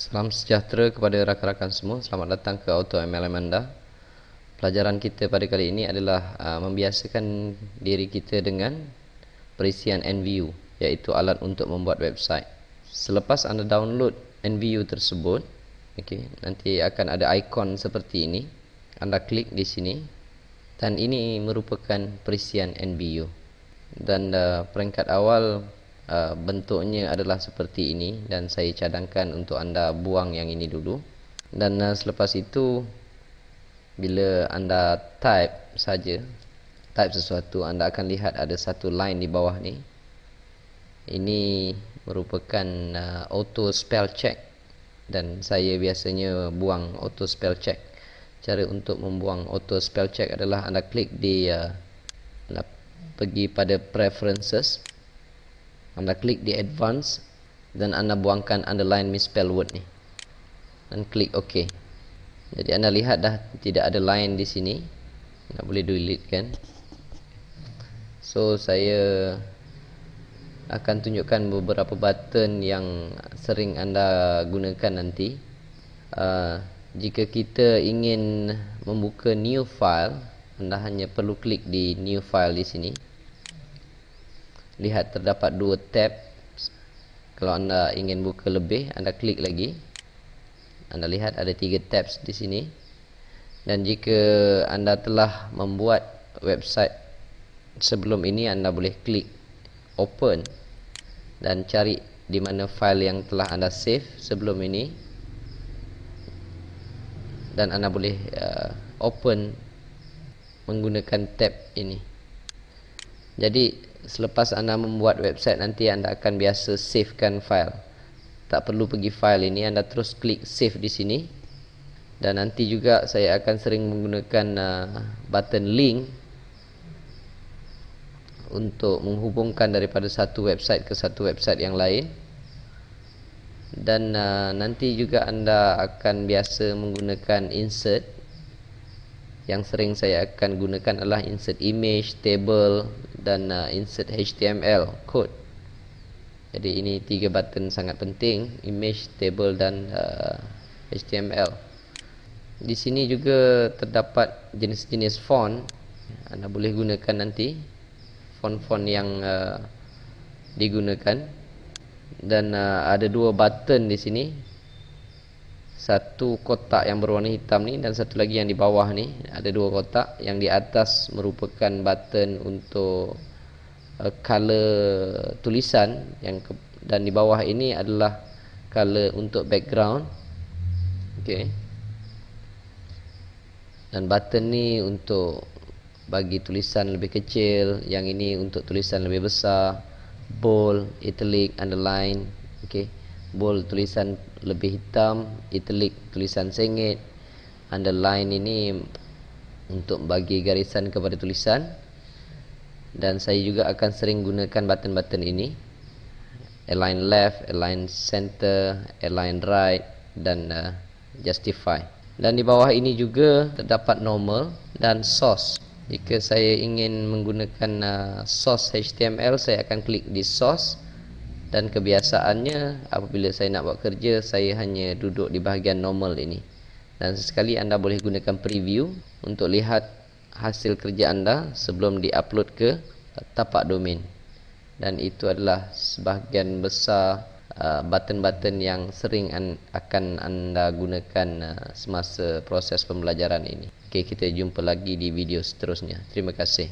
Salam sejahtera kepada rakan-rakan semua. Selamat datang ke AutoMLM anda. Pelajaran kita pada kali ini adalah membiasakan diri kita dengan perisian NVU, iaitu alat untuk membuat website. Selepas anda download NVU tersebut, nanti akan ada ikon seperti ini. Anda klik di sini dan ini merupakan perisian NVU. Dan peringkat awal bentuknya adalah seperti ini, dan saya cadangkan untuk anda buang yang ini dulu. Dan selepas itu, bila anda type sesuatu, anda akan lihat ada satu line di bawah ni. Ini merupakan auto spell check, dan saya biasanya buang auto spell check. Cara untuk membuang auto spell check adalah anda klik di pergi pada preferences, anda klik di advance, dan anda buangkan underline misspell word ni dan klik OK. Jadi anda lihat dah tidak ada line di sini. Anda boleh delete kan. So saya akan tunjukkan beberapa button yang sering anda gunakan nanti. Jika kita ingin membuka new file, anda hanya perlu klik di new file di sini. Lihat terdapat dua tab. Kalau anda ingin buka lebih, anda klik lagi. Anda lihat ada 3 tabs di sini. Dan jika anda telah membuat website sebelum ini, anda boleh klik open dan cari di mana file yang telah anda save sebelum ini, dan anda boleh open menggunakan tab ini. Jadi selepas anda membuat website nanti, anda akan biasa savekan file. Tak perlu pergi file ini, anda terus klik save di sini. Dan nanti juga saya akan sering menggunakan button link untuk menghubungkan daripada satu website ke satu website yang lain. Dan nanti juga anda akan biasa menggunakan insert. Yang sering saya akan gunakan adalah insert image, table, dan insert HTML code. Jadi ini 3 button sangat penting: image, table, dan HTML. Di sini juga terdapat jenis-jenis font. Anda boleh gunakan nanti font-font yang digunakan. Dan ada 2 button di sini. Satu kotak yang berwarna hitam ni, dan satu lagi yang di bawah ni. Ada 2 kotak. Yang di atas merupakan button untuk color tulisan, dan di bawah ini adalah color untuk background. Dan button ni untuk bagi tulisan lebih kecil, yang ini untuk tulisan lebih besar. Bold, italic, underline. Bold tulisan lebih hitam, italic tulisan sengit, underline ini untuk bagi garisan kepada tulisan. Dan saya juga akan sering gunakan button-button ini: align left, align center, align right, dan justify. Dan di bawah ini juga terdapat normal dan source. Jika saya ingin menggunakan source HTML, saya akan klik di source. Dan kebiasaannya, apabila saya nak buat kerja, saya hanya duduk di bahagian normal ini. Dan sesekali anda boleh gunakan preview untuk lihat hasil kerja anda sebelum diupload ke tapak domain. Dan itu adalah sebahagian besar button-button yang sering akan anda gunakan semasa proses pembelajaran ini. Kita jumpa lagi di video seterusnya. Terima kasih.